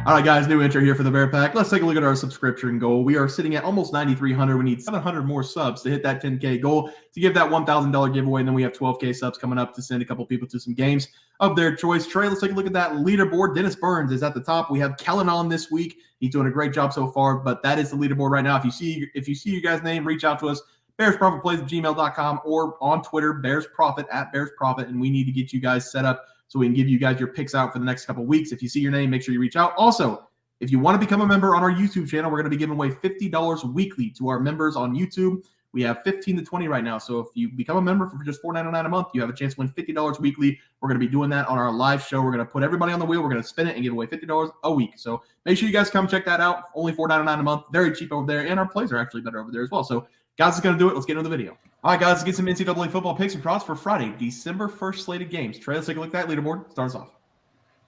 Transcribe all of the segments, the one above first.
All right, guys, new intro here for the Bear Pack. Let's take a look at our subscription goal. We are sitting at almost 9,300. We need 700 more subs to hit that 10K goal to give that $1,000 giveaway. And then we have 12K subs coming up to send a couple people to some games of their choice. Trey, let's take a look at that leaderboard. Dennis Burns is at the top. We have Kellen on this week. He's doing a great job so far, but that is the leaderboard right now. If you see your guys' name, reach out to us. BearsProfitPlays@gmail.com or on Twitter, BearsProfit @BearsProfit, and we need to get you guys set up so we can give you guys your picks out for the next couple of weeks. If you see your name, make sure you reach out. Also, if you want to become a member on our YouTube channel, we're going to be giving away $50 weekly to our members on YouTube. We have 15 to 20 right now. So if you become a member for just $4.99 a month, you have a chance to win $50 weekly. We're going to be doing that on our live show. We're going to put everybody on the wheel. We're going to spin it and give away $50 a week. So make sure you guys come check that out. Only $4.99 a month. Very cheap over there. And our plays are actually better over there as well. So guys, it's going to do it. Let's get into the video. All right, guys, let's get some NCAA football picks and props for Friday, December 1st slated games. Trey, let's take a look at that leaderboard. Start us off.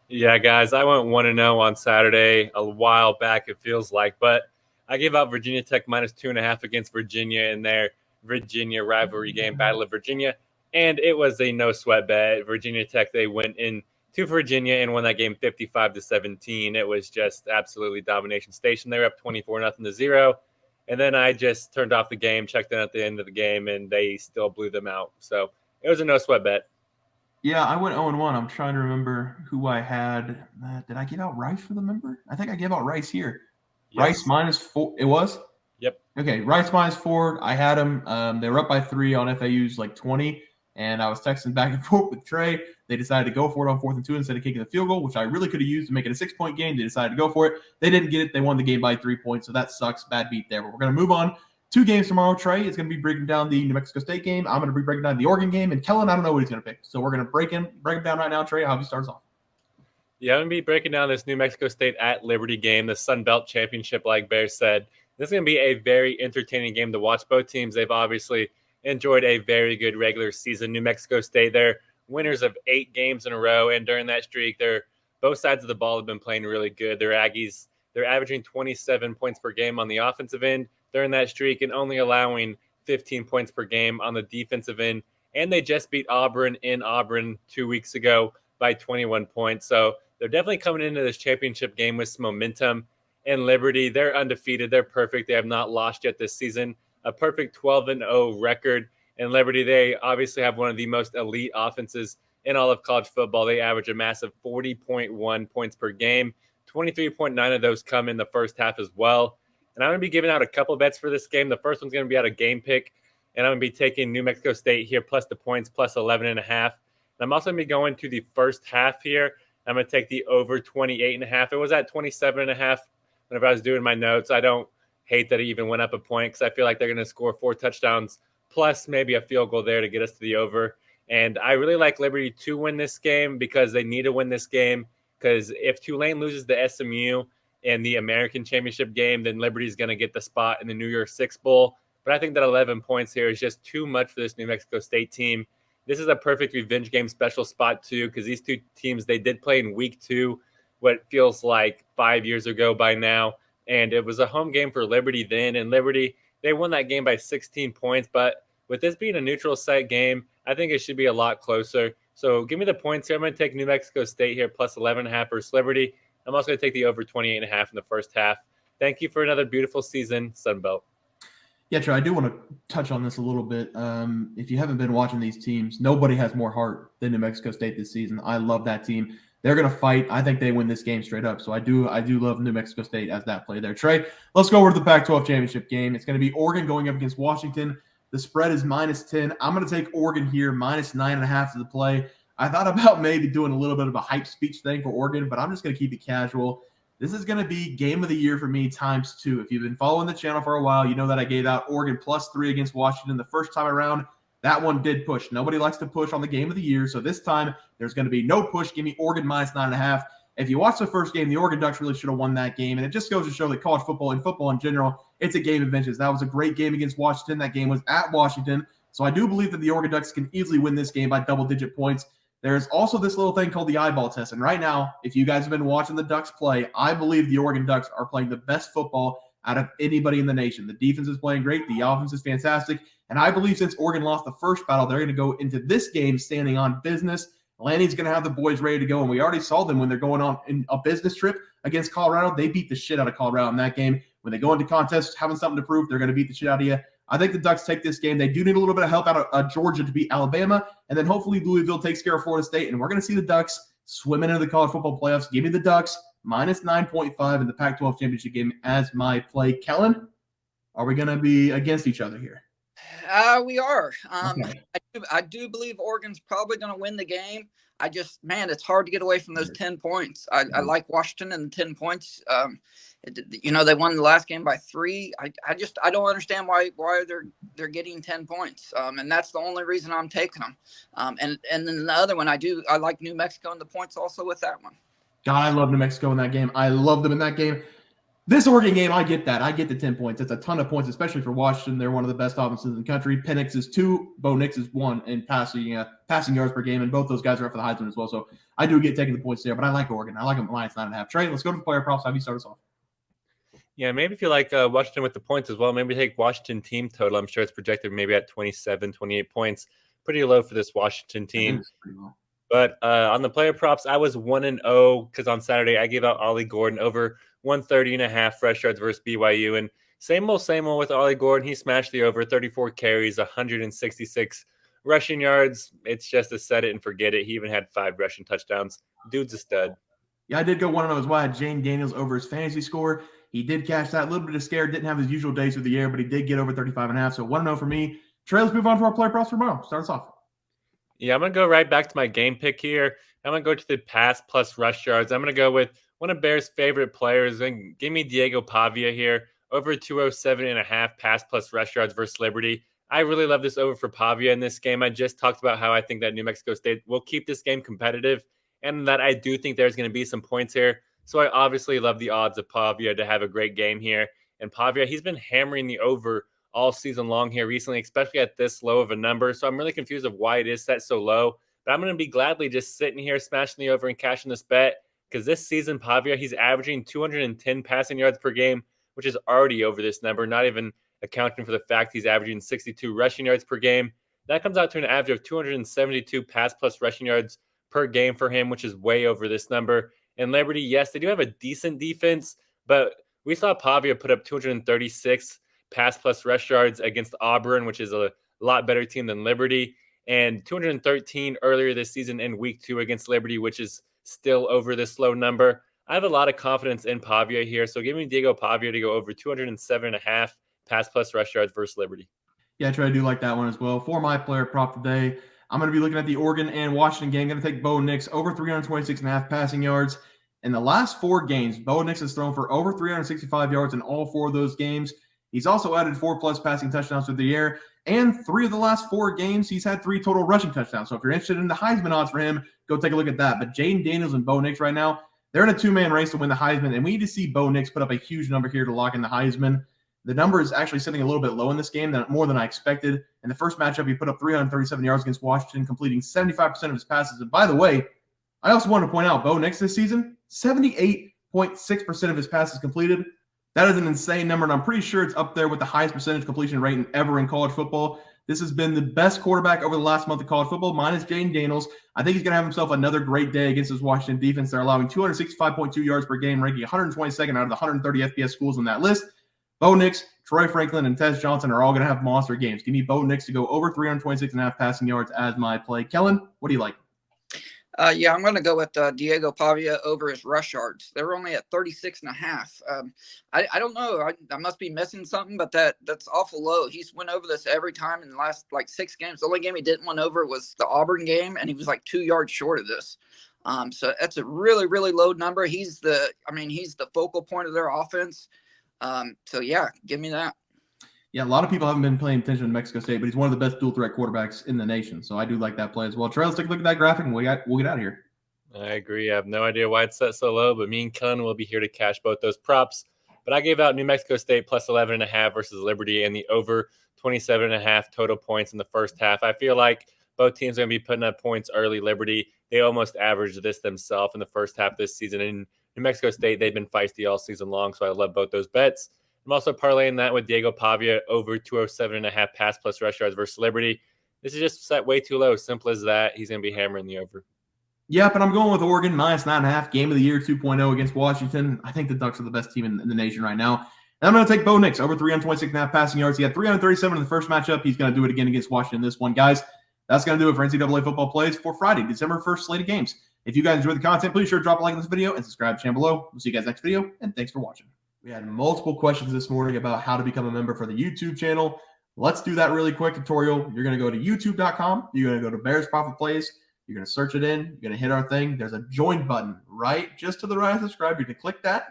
Yeah, guys, I went 1-0 on Saturday a while back, it feels like. But I gave out Virginia Tech minus 2.5 against Virginia in their Virginia rivalry game, Battle of Virginia. And it was a no-sweat bet. Virginia Tech, they went in to Virginia and won that game 55-17. It was just absolutely domination station. They were up 24-0. And then I just turned off the game, checked in at the end of the game, and they still blew them out. So it was a no-sweat bet. Yeah, I went 0-1. I'm trying to remember who I had. Did I give out Rice for the member? I think I gave out Rice here. Yes. Rice -4. It was? Yep. Okay, Rice -4. I had them. They were up by 3 on FAU's 20, and I was texting back and forth with Trey. They decided to go for it on 4th and 2 instead of kicking the field goal, which I really could have used to make it a 6-point game. They decided to go for it. They didn't get it. They won the game by 3 points, so that sucks. Bad beat there. But we're going to move on. 2 games tomorrow. Trey is going to be breaking down the New Mexico State game. I'm going to be breaking down the Oregon game. And Kellen, I don't know what he's going to pick. So we're going to break him down right now. Trey, how he starts off. Yeah, I'm going to be breaking down this New Mexico State at Liberty game, the Sun Belt Championship, like Bear said. This is going to be a very entertaining game to watch. Both teams, they've obviously enjoyed a very good regular season. New Mexico State, they're winners of 8 games in a row. And during that streak, both sides of the ball have been playing really good. Their Aggies, they're averaging 27 points per game on the offensive end during that streak and only allowing 15 points per game on the defensive end. And they just beat Auburn in Auburn 2 weeks ago by 21 points. So they're definitely coming into this championship game with some momentum. And Liberty, they're undefeated. They're perfect. They have not lost yet this season. A perfect 12-0 record. And Liberty, they obviously have one of the most elite offenses in all of college football. They average a massive 40.1 points per game. 23.9 of those come in the first half as well. And I'm going to be giving out a couple bets for this game. The first one's going to be out of game pick. And I'm going to be taking New Mexico State here plus the points, plus 11.5. And I'm also going to be going to the first half here. I'm going to take the over 28.5. It was at 27.5 whenever I was doing my notes. I don't hate that it even went up a point because I feel like they're going to score 4 touchdowns plus maybe a field goal there to get us to the over. And I really like Liberty to win this game because they need to win this game. Because if Tulane loses the SMU in the American Championship game, then Liberty's going to get the spot in the New Year's Six Bowl. But I think that 11 points here is just too much for this New Mexico State team. This is a perfect revenge game special spot, too, because these two teams, they did play in week 2, what feels like 5 years ago by now. And it was a home game for Liberty then. And Liberty, they won that game by 16 points. But with this being a neutral site game, I think it should be a lot closer. So give me the points here. I'm going to take New Mexico State here plus 11.5 versus Liberty. I'm also going to take the over 28.5 in the first half. Thank you for another beautiful season, Sunbelt. Yeah, Trey, I do want to touch on this a little bit. If you haven't been watching these teams, nobody has more heart than New Mexico State this season. I love that team. They're going to fight. I think they win this game straight up. So I do love New Mexico State as that play there. Trey, let's go over to the Pac-12 championship game. It's going to be Oregon going up against Washington. The spread is -10. I'm going to take Oregon here, -9.5 to the play. I thought about maybe doing a little bit of a hype speech thing for Oregon, but I'm just going to keep it casual. This is going to be game of the year for me ×2. If you've been following the channel for a while, you know that I gave out Oregon +3 against Washington the first time around. That one did push. Nobody likes to push on the game of the year, so this time there's going to be no push. Give me Oregon -9.5. If you watch the first game, the Oregon Ducks really should have won that game, and it just goes to show that college football and football in general, it's a game of inches. That was a great game against Washington. That game was at Washington, so I do believe that the Oregon Ducks can easily win this game by double-digit points. There's also this little thing called the eyeball test. And right now, if you guys have been watching the Ducks play, I believe the Oregon Ducks are playing the best football out of anybody in the nation. The defense is playing great. The offense is fantastic. And I believe since Oregon lost the first battle, they're going to go into this game standing on business. Lanny's going to have the boys ready to go, and we already saw them when they're going on in a business trip against Colorado. They beat the shit out of Colorado in that game. When they go into contests having something to prove, they're going to beat the shit out of you. I think the Ducks take this game. They do need a little bit of help out of Georgia to beat Alabama, and then hopefully Louisville takes care of Florida State, and we're going to see the Ducks swimming into the college football playoffs. Give me the Ducks minus 9.5 in the Pac-12 championship game as my play. Kellen, are we going to be against each other here? We are. Okay. I do believe Oregon's probably going to win the game. It's hard to get away from those 10 points. I like Washington and the 10 points. They won the last game by 3. I don't understand why they're getting 10 points. And that's the only reason I'm taking them. And then the other one, I like New Mexico and the points also with that one. God, I love New Mexico in that game. I love them in that game. This Oregon game, I get that. I get the 10 points. It's a ton of points, especially for Washington. They're one of the best offenses in the country. Penix is 2, Bo Nix is 1 in passing yards per game, and both those guys are up for the Heisman as well. So I do get taking the points there, but I like Oregon. I like them minus 9.5. Trey, let's go to the player props. Have you start us off? Yeah, maybe if you like Washington with the points as well, maybe take Washington team total. I'm sure it's projected maybe at 27, 28 points. Pretty low for this Washington team. But on the player props, I was 1-0 because on Saturday I gave out Ollie Gordon over 130.5 rush yards versus BYU. And same old with Ollie Gordon. He smashed the over, 34 carries, 166 rushing yards. It's just a set it and forget it. He even had 5 rushing touchdowns. Dude's a stud. Yeah, I did go 1-0 as well. I had Jane Daniels over his fantasy score. He did cash that. A little bit of scare. Didn't have his usual days through the air, but he did get over 35.5. So 1-0 for me. Trey, let's move on to our player props for tomorrow. Start us off. Yeah, I'm going to go right back to my game pick here. I'm going to go to the pass plus rush yards. I'm going to go with one of Bears' favorite players. And give me Diego Pavia here. Over 207.5 pass plus rush yards versus Liberty. I really love this over for Pavia in this game. I just talked about how I think that New Mexico State will keep this game competitive and that I do think there's going to be some points here. So I obviously love the odds of Pavia to have a great game here. And Pavia, he's been hammering the over all season long here recently, especially at this low of a number. So I'm really confused of why it is set so low. But I'm going to be gladly just sitting here, smashing the over and cashing this bet because this season, Pavia, he's averaging 210 passing yards per game, which is already over this number, not even accounting for the fact he's averaging 62 rushing yards per game. That comes out to an average of 272 pass plus rushing yards per game for him, which is way over this number. And Liberty, yes, they do have a decent defense, but we saw Pavia put up 236 pass plus rush yards against Auburn, which is a lot better team than Liberty, and 213 earlier this season in week 2 against Liberty, which is still over this low number. I have a lot of confidence in Pavia here, so give me Diego Pavia to go over 207.5 pass plus rush yards versus Liberty. Yeah, Trey, I do like that one as well. For my player prop today, I'm going to be looking at the Oregon and Washington game. I'm going to take Bo Nix over 326.5 passing yards. In the last 4 games, Bo Nix has thrown for over 365 yards in all 4 of those games. He's also added 4+ passing touchdowns through the air. And 3 of the last 4 games, he's had 3 total rushing touchdowns. So if you're interested in the Heisman odds for him, go take a look at that. But Jaden Daniels and Bo Nix right now, they're in a 2-man race to win the Heisman. And we need to see Bo Nix put up a huge number here to lock in the Heisman. The number is actually sitting a little bit low in this game, more than I expected. In the first matchup, he put up 337 yards against Washington, completing 75% of his passes. And by the way, I also want to point out Bo Nix this season, 78.6% of his passes completed. That is an insane number, and I'm pretty sure it's up there with the highest percentage completion rate ever in college football. This has been the best quarterback over the last month of college football, minus Jaden Daniels. I think he's going to have himself another great day against this Washington defense. They're allowing 265.2 yards per game, ranking 122nd out of the 130 FBS schools on that list. Bo Nix, Troy Franklin, and Tez Johnson are all going to have monster games. Give me Bo Nix to go over 326.5 passing yards as my play. Kellen, what do you like? Yeah, I'm going to go with Diego Pavia over his rush yards. They're only at 36.5. I don't know. I must be missing something, but that's awful low. He's went over this every time in the last 6 games. The only game he didn't win over was the Auburn game, and he was 2 yards short of this. So that's a really, really low number. He's the focal point of their offense. So yeah, give me that. Yeah, a lot of people haven't been paying attention to Mexico State, but he's one of the best dual threat quarterbacks in the nation. So I do like that play as well. Trey, let's take a look at that graphic and we'll get out of here. I agree. I have no idea why it's set so low, but me and Kellen will be here to cash both those props. But I gave out New Mexico State plus 11.5 versus Liberty and the over 27.5 total points in the first half. I feel like both teams are going to be putting up points early. Liberty, they almost averaged this themselves in the first half this season. And New Mexico State, they've been feisty all season long, so I love both those bets. I'm also parlaying that with Diego Pavia over 207.5 pass plus rush yards versus Liberty. This is just set way too low. Simple as that. He's going to be hammering the over. Yep, and I'm going with Oregon minus 9.5. Game of the year 2.0 against Washington. I think the Ducks are the best team in the nation right now. And I'm going to take Bo Nix over 326.5 passing yards. He had 337 in the first matchup. He's going to do it again against Washington this one. Guys, that's going to do it for NCAA football plays for Friday, December 1st slate of games. If you guys enjoyed the content, please sure to drop a like on this video and subscribe to the channel below. We'll see you guys next video, and thanks for watching. We had multiple questions this morning about how to become a member for the YouTube channel. Let's do that really quick tutorial. You're going to go to youtube.com. You're going to go to Bears Profit Plays. You're going to search it in. You're going to hit our thing. There's a join button right just to the right of subscribe. You can click that.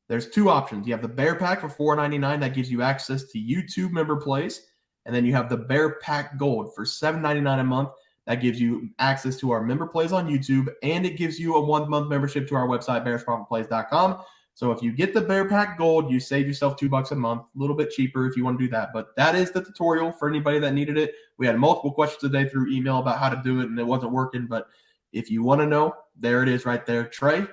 There's two options. You have the Bear Pack for $4.99. That gives you access to YouTube member plays. And then you have the Bear Pack Gold for $7.99 a month. That gives you access to our member plays on YouTube. And it gives you a 1-month membership to our website, bearsprofitplays.com. So if you get the Bear Pack Gold, you save yourself $2 a month, a little bit cheaper if you want to do that. But that is the tutorial for anybody that needed it. We had multiple questions today through email about how to do it, and it wasn't working. But if you want to know, there it is right there. Trey,